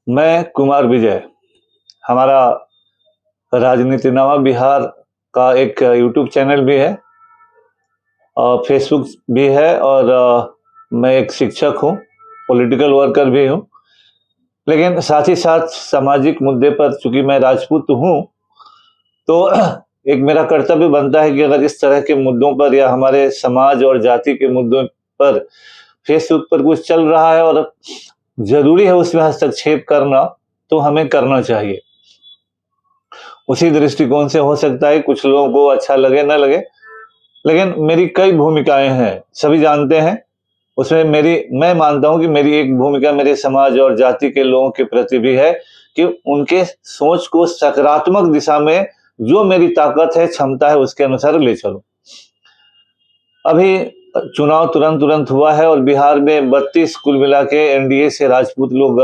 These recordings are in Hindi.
मैं कुमार विजय, हमारा राजनीति नवा बिहार का एक यूट्यूब चैनल भी है और फेसबुक भी है और मैं एक शिक्षक हूँ, पॉलिटिकल वर्कर भी हूँ। लेकिन साथ ही साथ सामाजिक मुद्दे पर चूँकि मैं राजपूत हूँ, तो एक मेरा कर्तव्य बनता है कि अगर इस तरह के मुद्दों पर या हमारे समाज और जाति के मुद्दों पर फेसबुक पर कुछ चल रहा है और ज़रूरी है उसमें हस्तक्षेप करना, तो हमें करना चाहिए। उसी दृष्टिकोण से हो सकता है कुछ लोगों को अच्छा लगे ना लगे, लेकिन मेरी कई भूमिकाएं हैं, सभी जानते हैं। उसमें मैं मानता हूं कि मेरी एक भूमिका मेरे समाज और जाति के लोगों के प्रति भी है कि उनके सोच को सकारात्मक दिशा में जो मेरी ताकत है, क्षमता है, उसके अनुसार ले चलूं। अभी चुनाव तुरंत तुरंत हुआ है और बिहार में 32 कुल मिला के एनडीए से राजपूत लोग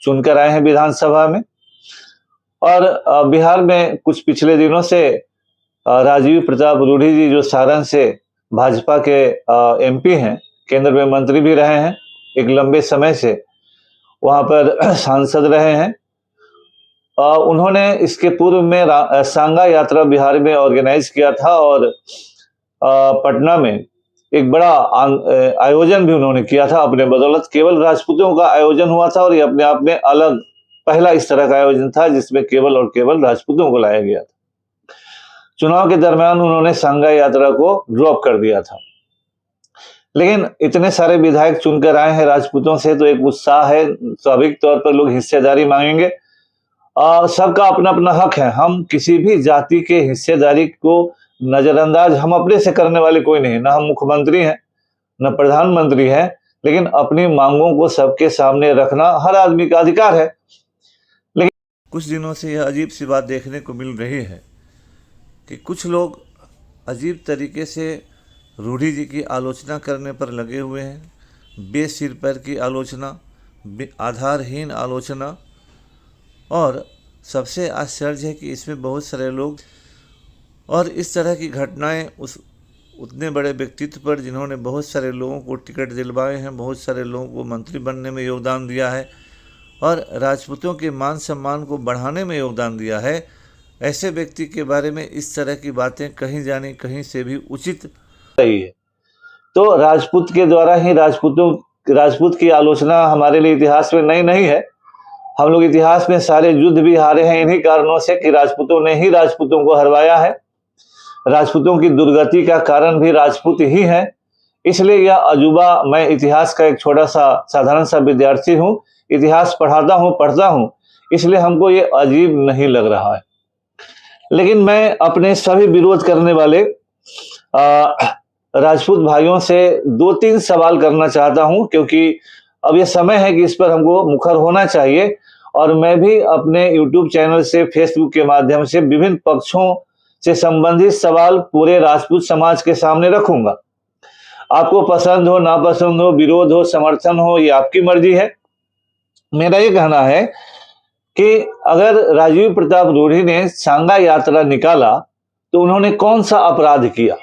चुनकर आए हैं विधानसभा में। और बिहार में कुछ पिछले दिनों से राजीव प्रताप रूढ़ी जी जो सारण से भाजपा के एमपी हैं, केंद्र में मंत्री भी रहे हैं, एक लंबे समय से वहां पर सांसद रहे हैं। उन्होंने इसके पूर्व में सांगा यात्रा बिहार में ऑर्गेनाइज किया था और पटना में एक बड़ा आयोजन भी उन्होंने किया था अपने बदौलत। केवल राजपूतों का आयोजन हुआ था और ये अपने आप में अलग पहला इस तरह का आयोजन था जिसमें केवल और केवल राजपूतों को लाया गया था। चुनाव के दरमियान उन्होंने सांगा यात्रा को ड्रॉप कर दिया था, लेकिन इतने सारे विधायक चुनकर आए हैं राजपूतों से, तो एक उत्साह है, स्वाभाविक तौर पर लोग हिस्सेदारी मांगेंगे। सबका अपना अपना हक है, हम किसी भी जाति के हिस्सेदारी को नजरअंदाज हम अपने से करने वाले कोई नहीं, ना हम मुख्यमंत्री हैं न प्रधानमंत्री हैं, लेकिन अपनी मांगों को सबके सामने रखना हर आदमी का अधिकार है। लेकिन कुछ दिनों से यह अजीब सी बात देखने को मिल रही है कि कुछ लोग अजीब तरीके से रूढ़ी जी की आलोचना करने पर लगे हुए हैं, बेसिर पैर की आलोचना, आधारहीन आलोचना। और सबसे आश्चर्य है कि इसमें बहुत सारे लोग और इस तरह की घटनाएं उस उतने बड़े व्यक्तित्व पर जिन्होंने बहुत सारे लोगों को टिकट दिलवाए हैं, बहुत सारे लोगों को मंत्री बनने में योगदान दिया है और राजपूतों के मान सम्मान को बढ़ाने में योगदान दिया है, ऐसे व्यक्ति के बारे में इस तरह की बातें कहीं जानी कहीं से भी उचित नहीं है। तो राजपूत के द्वारा ही राजपूत की आलोचना हमारे लिए इतिहास में नई नहीं है। हम लोग इतिहास में सारे युद्ध भी हारे हैं इन्हीं कारणों से कि राजपूतों ने ही राजपूतों को हरवाया है। राजपूतों की दुर्गति का कारण भी राजपूत ही है। इसलिए यह अजूबा, मैं इतिहास का एक छोटा सा साधारण सा विद्यार्थी हूँ, इतिहास पढ़ता हूँ, इसलिए हमको ये अजीब नहीं लग रहा है। लेकिन मैं अपने सभी विरोध करने वाले राजपूत भाइयों से 2-3 सवाल करना चाहता हूं, क्योंकि अब यह समय है कि इस पर हमको मुखर होना चाहिए। और मैं भी अपने YouTube चैनल से, फेसबुक के माध्यम से विभिन्न पक्षों से संबंधित सवाल पूरे राजपूत समाज के सामने रखूंगा। आपको पसंद हो, नापसंद हो, विरोध हो, समर्थन हो, ये आपकी मर्जी है। मेरा ये कहना है कि अगर राजीव प्रताप रूढ़ी ने सांगा यात्रा निकाला तो उन्होंने कौन सा अपराध किया?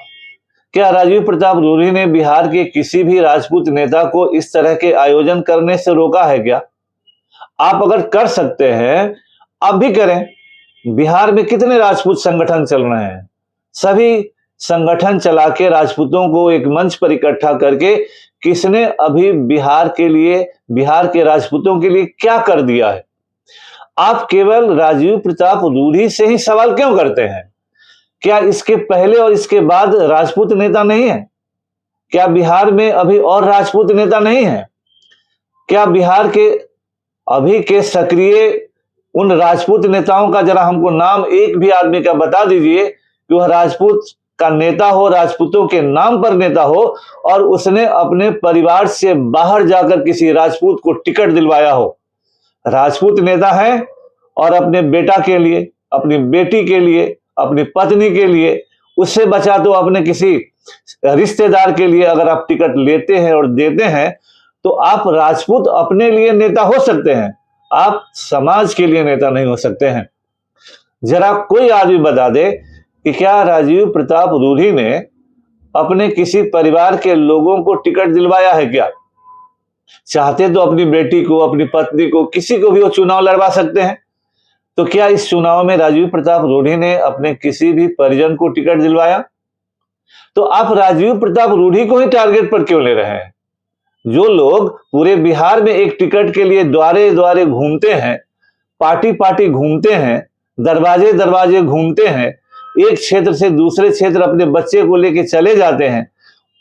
क्या राजीव प्रताप रूढ़ी ने बिहार के किसी भी राजपूत नेता को इस तरह के आयोजन करने से रोका है क्या? आप अगर कर सकते हैं, आप भी करें। बिहार में कितने राजपूत संगठन चल रहे हैं, सभी संगठन चला के राजपूतों को एक मंच पर इकट्ठा करके किसने अभी बिहार के राजपूतों के लिए क्या कर दिया है? आप केवल राजीव प्रताप रूढ़ी से ही सवाल क्यों करते हैं? क्या इसके पहले और इसके बाद राजपूत नेता नहीं है? क्या बिहार में अभी और राजपूत नेता नहीं है? क्या बिहार के अभी के सक्रिय उन राजपूत नेताओं का जरा हमको नाम एक भी आदमी का बता दीजिए कि वह राजपूत का नेता हो, राजपूतों के नाम पर नेता हो और उसने अपने परिवार से बाहर जाकर किसी राजपूत को टिकट दिलवाया हो। राजपूत नेता है और अपने बेटा के लिए, अपनी बेटी के लिए, अपनी पत्नी के लिए, उससे बचा तो अपने किसी रिश्तेदार के लिए अगर आप टिकट लेते हैं और देते हैं तो आप राजपूत अपने लिए नेता हो सकते हैं, आप समाज के लिए नेता नहीं हो सकते हैं। जरा कोई आदमी बता दे कि क्या राजीव प्रताप रूढ़ी ने अपने किसी परिवार के लोगों को टिकट दिलवाया है क्या? चाहते तो अपनी बेटी को, अपनी पत्नी को, किसी को भी वो चुनाव लड़वा सकते हैं। तो क्या इस चुनाव में राजीव प्रताप रूढ़ी ने अपने किसी भी परिजन को टिकट दिलवाया? तो आप राजीव प्रताप रूढ़ी को ही टारगेट पर क्यों ले रहे हैं? जो लोग पूरे बिहार में एक टिकट के लिए द्वारे द्वारे घूमते हैं, पार्टी पार्टी घूमते हैं, दरवाजे दरवाजे घूमते हैं, एक क्षेत्र से दूसरे क्षेत्र अपने बच्चे को लेके चले जाते हैं,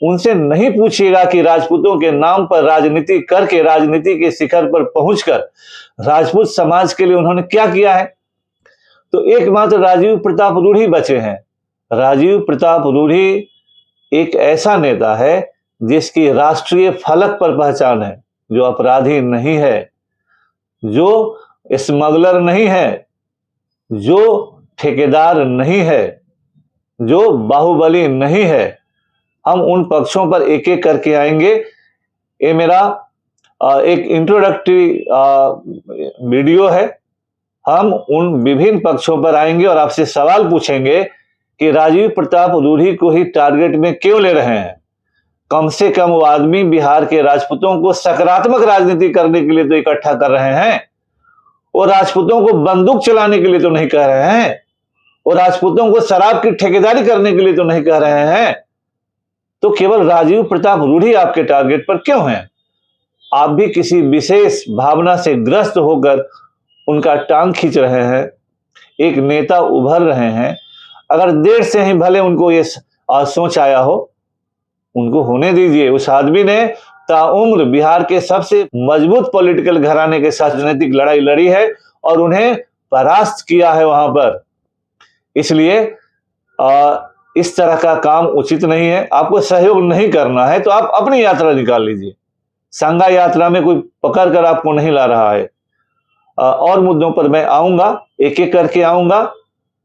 उनसे नहीं पूछिएगा कि राजपूतों के नाम पर राजनीति करके, राजनीति के शिखर पर पहुंचकर राजपूत समाज के लिए उन्होंने क्या किया है? तो एकमात्र राजीव प्रताप रूढ़ी बचे हैं। राजीव प्रताप रूढ़ी एक ऐसा नेता है जिसकी राष्ट्रीय फलक पर पहचान है, जो अपराधी नहीं है, जो स्मगलर नहीं है, जो ठेकेदार नहीं है, जो बाहुबली नहीं है। हम उन पक्षों पर एक एक करके आएंगे। ये मेरा एक इंट्रोडक्टरी वीडियो है। हम उन विभिन्न पक्षों पर आएंगे और आपसे सवाल पूछेंगे कि राजीव प्रताप रूढ़ी को ही टारगेट में क्यों ले रहे हैं। कम से कम वो आदमी बिहार के राजपूतों को सकारात्मक राजनीति करने के लिए तो इकट्ठा कर रहे हैं, और राजपूतों को बंदूक चलाने के लिए तो नहीं कह रहे हैं, और राजपूतों को शराब की ठेकेदारी करने के लिए तो नहीं कह रहे हैं। तो केवल राजीव प्रताप रूढ़ी आपके टारगेट पर क्यों हैं? आप भी किसी विशेष भावना से ग्रस्त होकर उनका टांग खींच रहे हैं। एक नेता उभर रहे हैं, अगर देर से ही भले उनको ये सोच आया हो, उनको होने दीजिए। उस आदमी ने ताउम्र बिहार के सबसे मजबूत पॉलिटिकल घराने के साथ राजनीतिक लड़ाई लड़ी है और उन्हें परास्त किया है वहां पर। इसलिए इस तरह का काम उचित नहीं है। आपको सहयोग नहीं करना है तो आप अपनी यात्रा निकाल लीजिए। संघा यात्रा में कोई पकड़ कर आपको नहीं ला रहा है। और मुद्दों पर मैं आऊंगा, एक एक करके आऊंगा।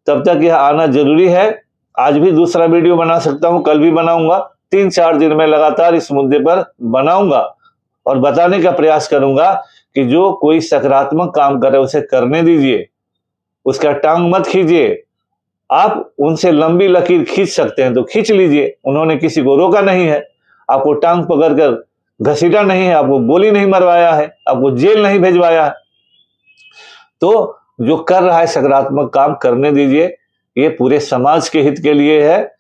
तब तक यह आना जरूरी है। आज भी दूसरा वीडियो बना सकता हूं, कल भी बनाऊंगा। 3-4 दिन में लगातार इस मुद्दे पर बनाऊंगा और बताने का प्रयास करूंगा कि जो कोई सकारात्मक काम करे उसे करने दीजिए, उसका टांग मत खींचिए। आप उनसे लंबी लकीर खींच सकते हैं तो खींच लीजिए, उन्होंने किसी को रोका नहीं है, आपको टांग पकड़कर घसीटा नहीं है, आपको गोली नहीं मरवाया है, आपको जेल नहीं भेजवाया है। तो जो कर रहा है सकारात्मक काम करने दीजिए, ये पूरे समाज के हित के लिए है।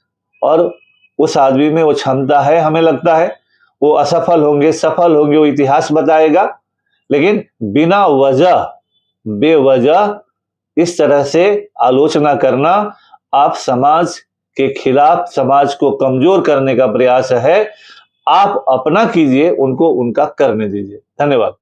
और उस आदमी में वो क्षमता है, हमें लगता है। वो असफल होंगे, सफल होंगे, वो इतिहास बताएगा। लेकिन बिना वजह, बेवजह इस तरह से आलोचना करना आप समाज के खिलाफ, समाज को कमजोर करने का प्रयास है। आप अपना कीजिए, उनको उनका करने दीजिए। धन्यवाद।